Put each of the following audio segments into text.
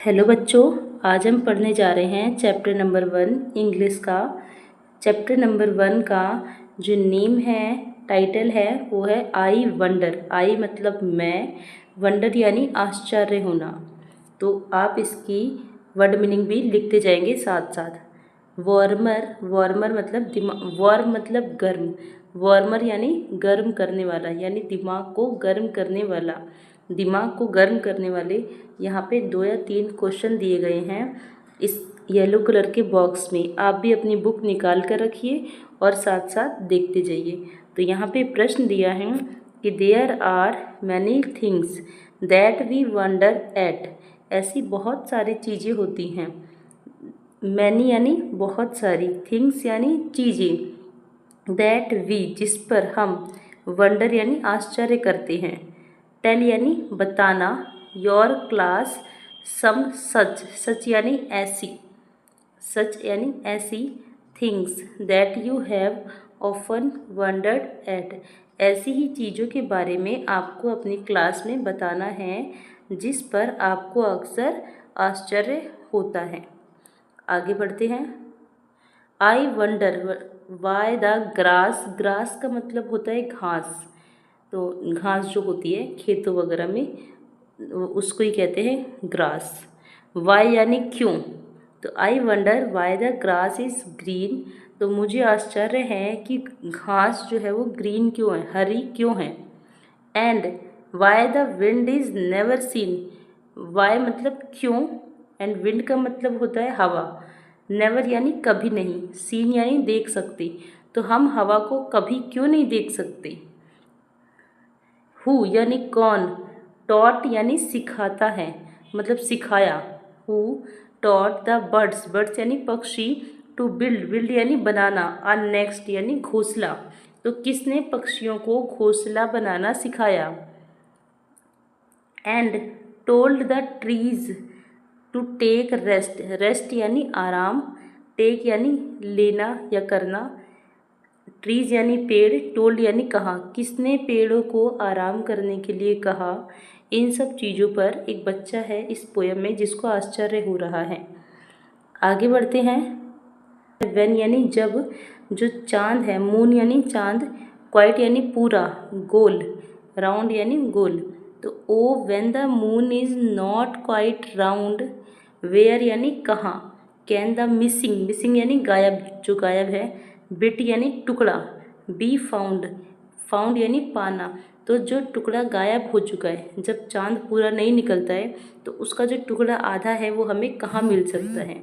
Hello बच्चों, आज हम पढ़ने जा रहे हैं चैप्टर नंबर 1 इंग्लिश का। चैप्टर नंबर 1 का जो नेम है, टाइटल है, वो है आई वंडर। आई मतलब मैं, वंडर यानी आश्चर्य होना। तो आप इसकी वर्ड मीनिंग भी लिखते जाएंगे साथ साथ। वार्मर, वार्मर मतलब दिमाग, वार्म मतलब गर्म, वार्मर यानी गर्म करने वाला, यानी दिमाग को गर्म करने वाला, दिमाग को गर्म करने वाले। यहाँ पे 2 या 3 क्वेश्चन दिए गए हैं इस येलो कलर के बॉक्स में। आप भी अपनी बुक निकाल कर रखिए और साथ साथ देखते जाइए। तो यहाँ पे प्रश्न दिया है कि there are many things that we wonder at. ऐसी बहुत सारी चीज़ें होती हैं। मैनी यानी बहुत सारी, थिंग्स यानी चीज़ें, दैट वी जिस पर हम, वंडर यानी आश्चर्य करते हैं, टेल यानी बताना, योर क्लास सम सच, सच यानी ऐसी, सच यानी ऐसी, things that you have often wondered at. ऐसी ही चीज़ों के बारे में आपको अपनी क्लास में बताना है जिस पर आपको अक्सर आश्चर्य होता है। आगे बढ़ते हैं। I wonder why the grass, grass का मतलब होता है घास। तो घास जो होती है खेतों वगैरह में, उसको ही कहते हैं ग्रास। वाई यानी क्यों। तो I wonder why the grass is green. तो मुझे आश्चर्य है कि घास जो है वो ग्रीन क्यों है, हरी क्यों है। And why the wind is never seen. Why मतलब क्यों, एंड विंड का मतलब होता है हवा। नेवर यानी कभी नहीं, सीन यानी देख सकते। तो हम हवा को कभी क्यों नहीं देख सकते। हु यानी कौन, टॉट यानी सिखाता है, मतलब सिखाया। Who taught the birds, birds यानी पक्षी, टू बिल्ड, बिल्ड यानी बनाना, आ नेक्स्ट यानी घोंसला। तो किसने पक्षियों को घोंसला बनाना सिखाया। And told the trees to take rest, rest यानी आराम, टेक यानी लेना या करना, ट्रीज यानी पेड़, टोल्ड यानी कहा, किसने पेड़ों को आराम करने के लिए कहा। इन सब चीज़ों पर एक बच्चा है इस पोयम में जिसको आश्चर्य हो रहा है। आगे बढ़ते हैं। व्हेन यानी जब, जो चांद है, मून यानी चांद, क्वाइट यानी पूरा, गोल, राउंड यानी गोल। तो oh when the moon is not quite round, where यानी कहाँ, कैन द मिसिंग, मिसिंग यानी गायब, जो गायब है, बिट यानी टुकड़ा, बी फाउंड, फाउंड यानी पाना। तो जो टुकड़ा गायब हो चुका है, जब चांद पूरा नहीं निकलता है तो उसका जो टुकड़ा आधा है वो हमें कहाँ मिल सकता है।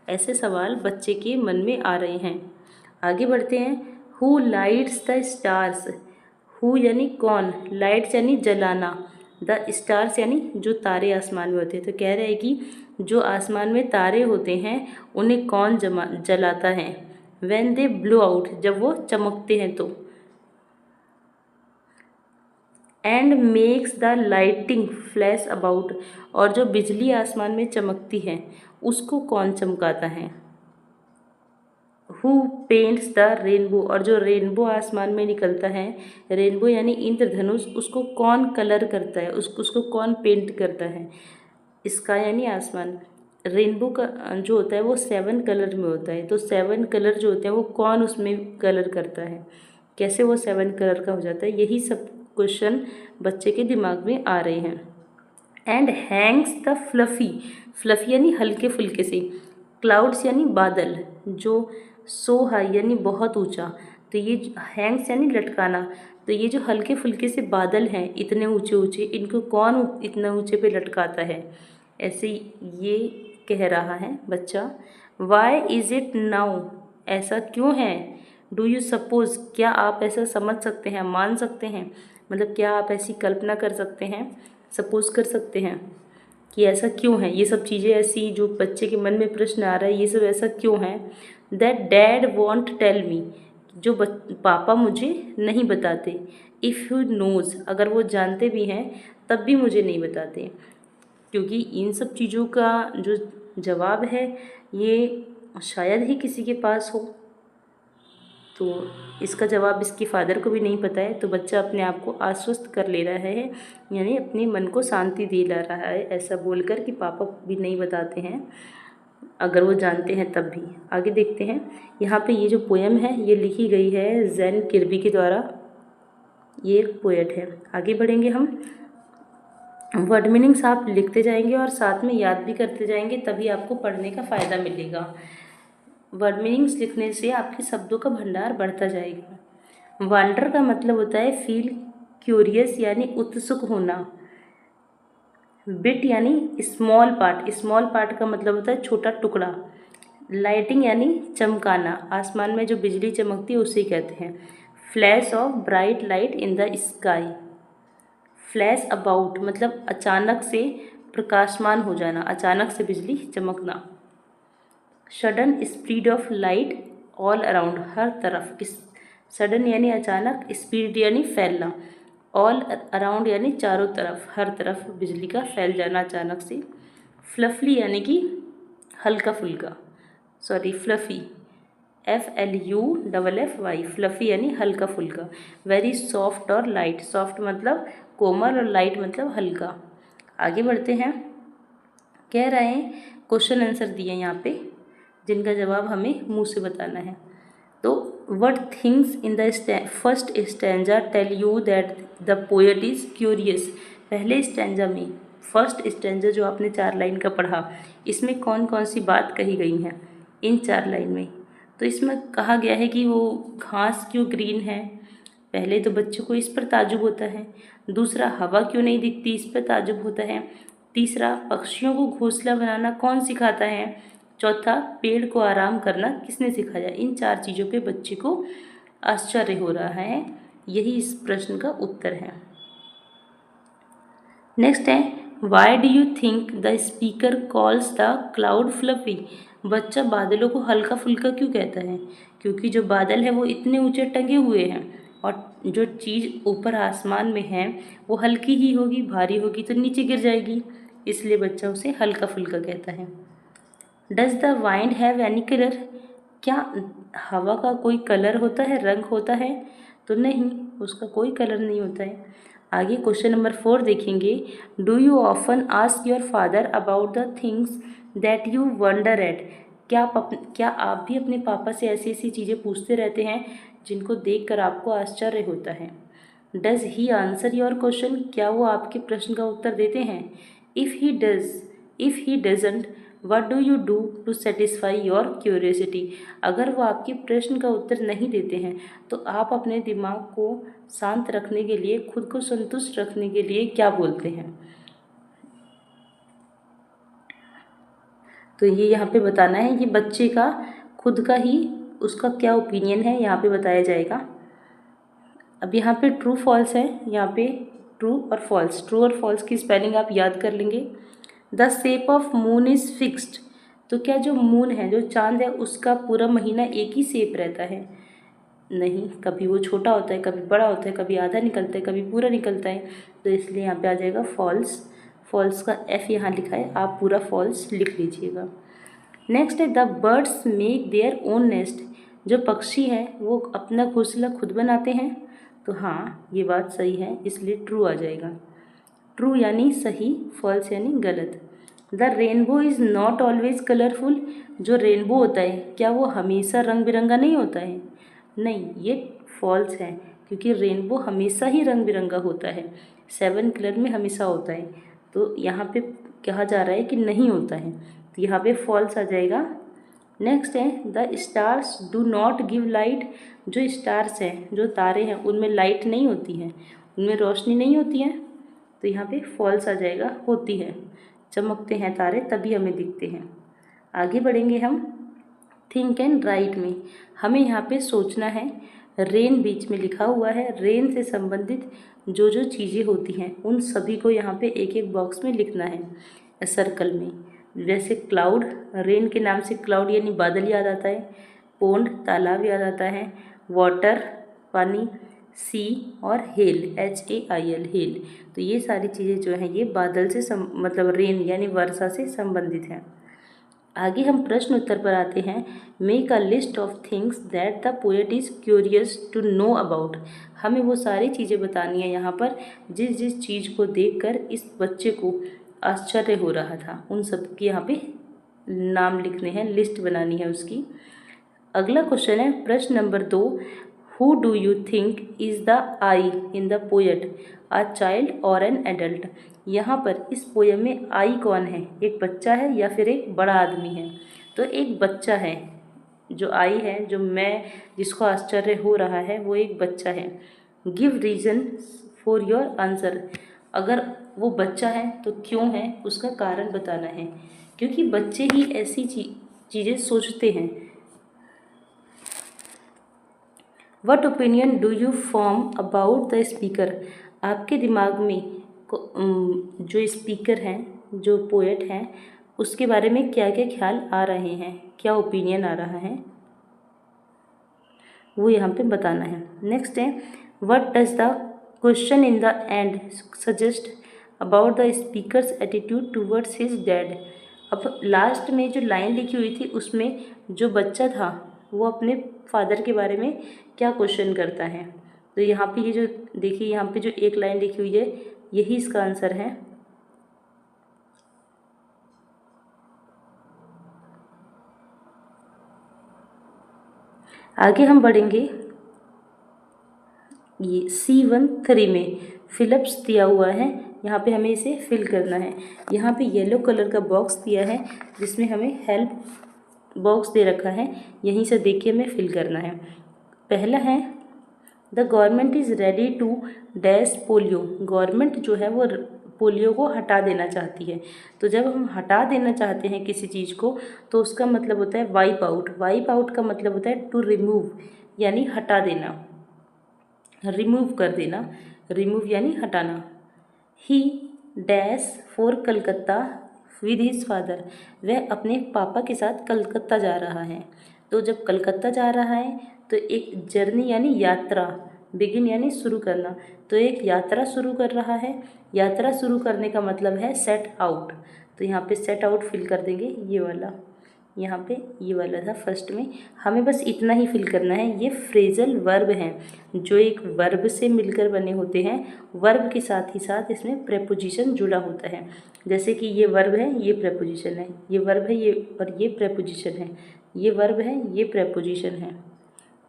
ऐसे सवाल बच्चे के मन में आ रहे हैं। आगे बढ़ते हैं। Who lights the stars. Who यानी कौन, लाइट्स यानी जलाना, द स्टार्स यानी जो तारे आसमान में होते हैं। तो कह रहे हैं कि जो आसमान में तारे होते हैं उन्हें कौन जलाता है। व्हेन दे ब्लो आउट, जब वो चमकते हैं तो। And makes the lighting flash about, और जो बिजली आसमान में चमकती है उसको कौन चमकाता है। हु पेंट्स द रेनबो, और जो रेनबो आसमान में निकलता है, रेनबो यानी इंद्रधनुष, उसको कौन कलर करता है, उसको कौन पेंट करता है। स्काई यानी आसमान। रेनबो का जो होता है वो 7 कलर में होता है। तो 7 कलर जो होते हैं वो कौन उसमें कलर करता है, कैसे वो 7 कलर का हो जाता है। यही सब क्वेश्चन बच्चे के दिमाग में आ रहे हैं। And Hanks the fluffy, fluffy यानी हल्के फुल्के से, क्लाउड्स यानी बादल, जो सो हाई यानी बहुत ऊंचा। तो ये हैंग्स यानी लटकाना। तो ये जो हल्के फुल्के से बादल हैं इतने ऊंचे ऊंचे, इनको कौन इतना ऊंचे पे लटकाता है। ऐसे ये कह रहा है बच्चा। वाई इज़ इट नाउ, ऐसा क्यों है। डू यू सपोज, क्या आप ऐसा समझ सकते हैं, मान सकते हैं, मतलब क्या आप ऐसी कल्पना कर सकते हैं, सपोज कर सकते हैं कि ऐसा क्यों है। ये सब चीज़ें ऐसी जो बच्चे के मन में प्रश्न आ रहा है, ये सब ऐसा क्यों है। That dad won't tell me, जो पापा मुझे नहीं बताते। इफ़ यू नोज़, अगर वो जानते भी हैं तब भी मुझे नहीं बताते। क्योंकि इन सब चीज़ों का जो जवाब है ये शायद ही किसी के पास हो। तो इसका जवाब इसके फादर को भी नहीं पता है, तो बच्चा अपने आप को आश्वस्त कर ले रहा है, यानी अपने मन को शांति दिला रहा है ऐसा बोलकर कि पापा भी नहीं बताते हैं, अगर वो जानते हैं तब भी। आगे देखते हैं, यहाँ पे ये जो पोएम है ये लिखी गई है जैन किर्बी के द्वारा। ये एक पोएट है। आगे बढ़ेंगे हम, वर्ड मीनिंग्स आप लिखते जाएंगे और साथ में याद भी करते जाएंगे, तभी आपको पढ़ने का फ़ायदा मिलेगा। वर्ड मीनिंग्स लिखने से आपके शब्दों का भंडार बढ़ता जाएगा। वंडर का मतलब होता है फील क्यूरियस यानी उत्सुक होना। बिट यानी स्मॉल पार्ट, स्मॉल पार्ट का मतलब होता है छोटा टुकड़ा। लाइटिंग यानी चमकाना, आसमान में जो बिजली चमकती है उसे कहते हैं। Flash of bright light in the sky. Flash about मतलब अचानक से प्रकाशमान हो जाना, अचानक से बिजली चमकना। Sudden spread of light all around, हर तरफ। इस सडन यानी अचानक, स्पीड यानी फैलना, ऑल अराउंड यानी चारों तरफ, हर तरफ बिजली का फैल जाना अचानक से। फ्लफली यानी कि हल्का फुल्का, सॉरी फ्लफ़ी, FLUFFY, फ्लफ़ी यानी हल्का फुल्का। वेरी सॉफ्ट और लाइट, सॉफ्ट मतलब कोमल और लाइट मतलब हल्का। आगे बढ़ते हैं, कह रहे हैं क्वेश्चन आंसर दिए यहाँ पे जिनका जवाब हमें मुंह से बताना है। तो what things in the first stanza tell you that the poet is curious। पहले स्टैंजा में, फर्स्ट स्टैंजा जो आपने 4 लाइन का पढ़ा, इसमें कौन कौन सी बात कही गई हैं इन 4 लाइन में। तो इसमें कहा गया है कि वो घास क्यों ग्रीन है, पहले तो बच्चों को इस पर ताजुब होता है। दूसरा, हवा क्यों नहीं दिखती, इस पर ताजुब होता है। तीसरा, पक्षियों को घोंसला बनाना कौन सिखाता है। चौथा, पेड़ को आराम करना किसने सिखाया। इन 4 चीज़ों पे बच्चे को आश्चर्य हो रहा है, यही इस प्रश्न का उत्तर है। नेक्स्ट है, why do you think the speaker calls the cloud fluffy. बच्चा बादलों को हल्का फुल्का क्यों कहता है, क्योंकि जो बादल है वो इतने ऊंचे टंगे हुए हैं और जो चीज़ ऊपर आसमान में है वो हल्की ही होगी, भारी होगी तो नीचे गिर जाएगी, इसलिए बच्चा उसे हल्का फुल्का कहता है। Does the wind have any colour, क्या हवा का कोई कलर होता है, रंग होता है। तो नहीं, उसका कोई कलर नहीं होता है। आगे क्वेश्चन नंबर 4 देखेंगे, do you often ask your father about the things that you wonder at. क्या आप भी अपने पापा से ऐसी ऐसी चीज़ें पूछते रहते हैं जिनको देखकर आपको आश्चर्य होता है। Does he answer your question, क्या वो आपके प्रश्न का उत्तर देते हैं। If he doesn't what do you do to satisfy your curiosity. अगर वो आपके प्रश्न का उत्तर नहीं देते हैं तो आप अपने दिमाग को शांत रखने के लिए, खुद को संतुष्ट रखने के लिए क्या बोलते हैं। तो ये यहाँ पे बताना है, ये बच्चे का खुद का ही उसका क्या ओपिनियन है यहाँ पे बताया जाएगा। अब यहाँ पे ट्रू फॉल्स है, यहाँ पे ट्रू और फॉल्स, ट्रू और फॉल्स की स्पेलिंग आप याद कर लेंगे। The shape of moon is fixed, तो क्या जो मून है, जो चांद है, उसका पूरा महीना एक ही शेप रहता है। नहीं, कभी वो छोटा होता है, कभी बड़ा होता है, कभी आधा निकलता है, कभी पूरा निकलता है, तो इसलिए यहाँ पे आ जाएगा फॉल्स। फॉल्स का F यहाँ लिखा है, आप पूरा फॉल्स लिख लीजिएगा। नेक्स्ट है, the birds make their own nest, जो पक्षी हैं वो अपना घोंसला खुद बनाते हैं। तो हाँ, ये बात सही है, इसलिए ट्रू आ जाएगा। ट्रू यानी सही, फॉल्स यानी गलत। The rainbow is not always colourful, जो रेनबो होता है क्या वो हमेशा रंग बिरंगा नहीं होता है। नहीं, ये फॉल्स है, क्योंकि रेनबो हमेशा ही रंग बिरंगा होता है, 7 कलर में हमेशा होता है। तो यहाँ पे कहा जा रहा है कि नहीं होता है, तो यहाँ पे फॉल्स आ जाएगा। नेक्स्ट है, the stars do not give light, जो स्टार्स हैं, जो तारे हैं, उनमें लाइट नहीं होती है, उनमें रोशनी नहीं होती है, तो यहाँ पे फॉल्स आ जाएगा, होती है, चमकते हैं तारे तभी हमें दिखते हैं। आगे बढ़ेंगे हम, थिंक एंड राइट में हमें यहाँ पे सोचना है। रेन बीच में लिखा हुआ है, रेन से संबंधित जो जो चीज़ें होती हैं उन सभी को यहाँ पे एक एक बॉक्स में लिखना है सर्कल में। जैसे क्लाउड, रेन के नाम से क्लाउड यानी बादल याद आता है। पोंड, तालाब याद आता है। वाटर, पानी। सी और हेल, HAIL, हेल। तो ये सारी चीज़ें जो हैं ये बादल से मतलब रेन यानी वर्षा से संबंधित हैं। आगे हम प्रश्न उत्तर पर आते हैं। Make a list of things that the poet is curious to know about. हमें वो सारी चीज़ें बतानी है यहाँ पर जिस जिस चीज़ को देखकर इस बच्चे को आश्चर्य हो रहा था, उन सब की यहाँ पे नाम लिखने हैं, लिस्ट बनानी है उसकी। अगला क्वेश्चन है प्रश्न number 2। Who do you think is the I in the poet, a child और एन एडल्ट। यहाँ पर इस पोएम में आई कौन है, एक बच्चा है या फिर एक बड़ा आदमी है। तो एक बच्चा है, जो आई है, जो मैं जिसको आश्चर्य हो रहा है वो एक बच्चा है। Give reason for your answer. अगर वो बच्चा है तो क्यों है, उसका कारण बताना है, क्योंकि बच्चे ही ऐसी चीज़ें सोचते हैं। What opinion do you form about the speaker. आपके दिमाग में जो स्पीकर हैं, जो पोएट हैं, उसके बारे में क्या क्या ख्याल आ रहे हैं, क्या ओपिनियन आ रहा है, वो यहाँ पे बताना है। नेक्स्ट है what does the question in the end suggest about the speakers attitude towards his dad. अब लास्ट में जो लाइन लिखी हुई थी उसमें जो बच्चा था वो अपने फादर के बारे में क्या क्वेश्चन करता है। तो यहाँ पे ये जो देखिए, यहाँ पे जो एक लाइन लिखी हुई है यही इसका आंसर है। आगे हम बढ़ेंगे। ये C13 में फिलअप्स दिया हुआ है, यहाँ पे हमें इसे फिल करना है। यहाँ पे येलो कलर का बॉक्स दिया है जिसमें हमें हेल्प बॉक्स दे रखा है, यहीं से देख के हमें फिल करना है। पहला है the government is ready to dash polio. Government जो है वो पोलियो को हटा देना चाहती है। तो जब हम हटा देना चाहते हैं किसी चीज़ को तो उसका मतलब होता है वाइप आउट। वाइप आउट का मतलब होता है टू रिमूव, यानी हटा देना, रिमूव कर देना, रिमूव यानी हटाना। ही dash for Calcutta with his father. वह अपने पापा के साथ कलकत्ता जा रहा है। तो जब कलकत्ता जा रहा है तो एक जर्नी यानी यात्रा, बिगिन यानी शुरू करना, तो एक यात्रा शुरू कर रहा है। यात्रा शुरू करने का मतलब है सेट आउट। तो यहाँ पे सेट आउट फिल कर देंगे, ये वाला, यहाँ पे ये वाला था फर्स्ट में। हमें बस इतना ही फिल करना है। ये फ्रेजल वर्ब हैं जो एक वर्ब से मिलकर बने होते हैं। वर्ब के साथ ही साथ इसमें प्रेपोजिशन जुड़ा होता है। जैसे कि ये वर्ब है, ये प्रेपोजिशन है, ये वर्ब है, ये और ये प्रेपोजिशन है, ये वर्ब है, ये प्रेपोजिशन है।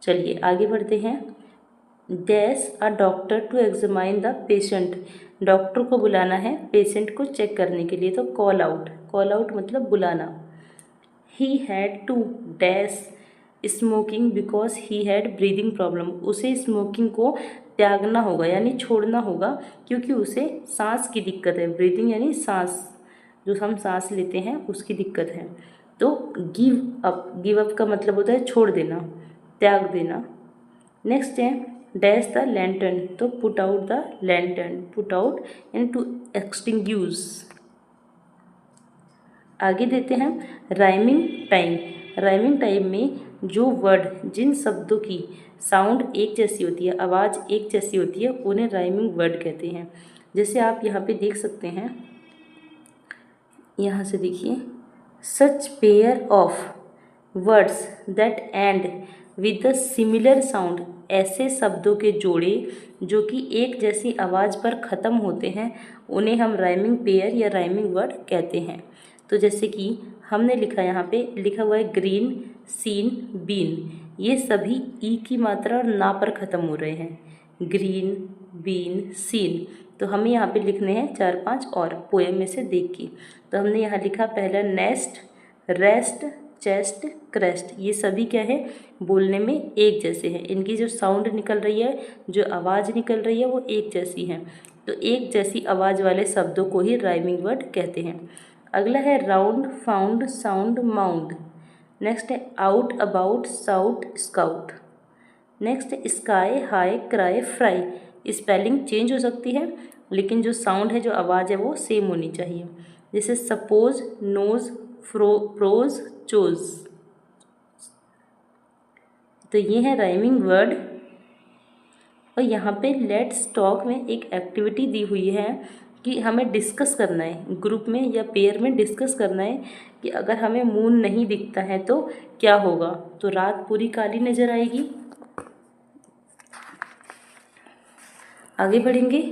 चलिए आगे बढ़ते हैं। Dash a doctor to examine the patient. Doctor को बुलाना है पेशेंट को चेक करने के लिए। तो कॉल आउट, कॉल आउट मतलब बुलाना। He had to dash smoking because he had breathing problem. उसे स्मोकिंग को त्यागना होगा यानी छोड़ना होगा क्योंकि उसे सांस की दिक्कत है। ब्रीदिंग यानी सांस, जो हम सांस लेते हैं उसकी दिक्कत है। तो गिव अप, गिव अप का मतलब होता है छोड़ देना, त्याग देना। नेक्स्ट है डैश द लैंटर्न। तो put out the lantern, put out यानी टू एक्सटिंग्यूश। आगे देते हैं राइमिंग टाइम। राइमिंग टाइम में जो वर्ड, जिन शब्दों की साउंड एक जैसी होती है, आवाज़ एक जैसी होती है, उन्हें राइमिंग वर्ड कहते हैं। जैसे आप यहाँ पे देख सकते हैं, यहाँ से देखिए, such pair of words that end with the similar sound. ऐसे शब्दों के जोड़े जो कि एक जैसी आवाज़ पर ख़त्म होते हैं उन्हें हम राइमिंग पेयर या राइमिंग वर्ड कहते हैं। तो जैसे कि हमने लिखा, यहाँ पे लिखा हुआ है ग्रीन, सीन, बीन। ये सभी ई की मात्रा और ना पर ख़त्म हो रहे हैं। Green, bean, seen. तो हमें यहाँ पे लिखने हैं 4-5 और पोएम में से देख के। तो हमने यहाँ लिखा पहला नेस्ट, रेस्ट, चेस्ट, क्रेस्ट। ये सभी क्या है, बोलने में एक जैसे हैं। इनकी जो साउंड निकल रही है, जो आवाज़ निकल रही है, वो एक जैसी है। तो एक जैसी आवाज़ वाले शब्दों को ही राइमिंग वर्ड कहते हैं। अगला है round, found, sound, mound. Next है out, about, shout, scout. Next है sky, high, cry, fry. Spelling change हो सकती है लेकिन जो साउंड है, जो आवाज़ है, वो सेम होनी चाहिए। जैसे सपोज, नोज, प्रोज, चोज। तो ये है राइमिंग वर्ड। और यहाँ पे लेट्स टॉक में एक एक्टिविटी दी हुई है कि हमें डिस्कस करना है, ग्रुप में या पेयर में डिस्कस करना है कि अगर हमें मून नहीं दिखता है तो क्या होगा। तो रात पूरी काली नज़र आएगी। आगे बढ़ेंगे।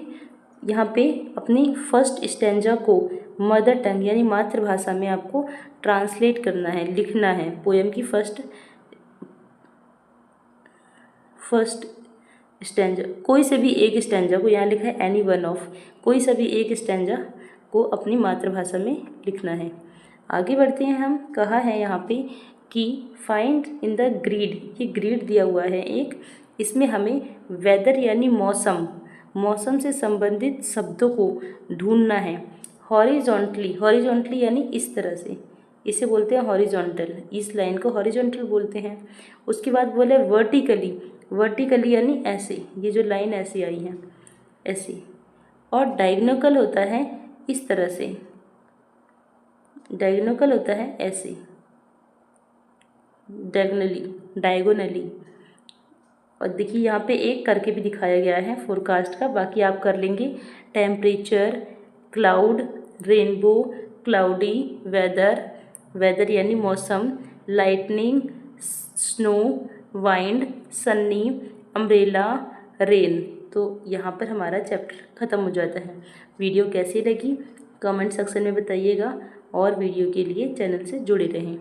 यहाँ पे अपनी फर्स्ट स्टैंजा को मदर टंग यानी मातृभाषा में आपको ट्रांसलेट करना है, लिखना है। पोएम की फर्स्ट स्टैंजा, कोई से भी एक स्टैंजा को, यहाँ लिखा है एनी वन ऑफ, कोई सा भी एक स्टैंजा को अपनी मातृभाषा में लिखना है। आगे बढ़ते हैं हम। कहा है यहाँ पे कि फाइंड इन द ग्रिड, ये ग्रिड दिया हुआ है एक, इसमें हमें वेदर यानी मौसम, मौसम से संबंधित शब्दों को ढूंढना है। हॉरिजॉन्टली, हॉरिजॉन्टली यानी इस तरह से, इसे बोलते हैं हॉरिजॉन्टल, इस लाइन को हॉरिजॉन्टल बोलते हैं। उसके बाद बोले वर्टिकली, वर्टिकली यानी ऐसे, ये जो लाइन ऐसे आई है ऐसे। और डायगोनल होता है इस तरह से, डायगोनल होता है ऐसे, डायगोनली, डायगोनली। और देखिए यहाँ पे एक करके भी दिखाया गया है फोरकास्ट का, बाकी आप कर लेंगे। Temperature, cloud, rainbow, cloudy, weather, weather यानी मौसम, lightning, snow, wind, sunny, umbrella, rain. तो यहाँ पर हमारा चैप्टर ख़त्म हो जाता है। वीडियो कैसी लगी कमेंट सेक्शन में बताइएगा और वीडियो के लिए चैनल से जुड़े रहें।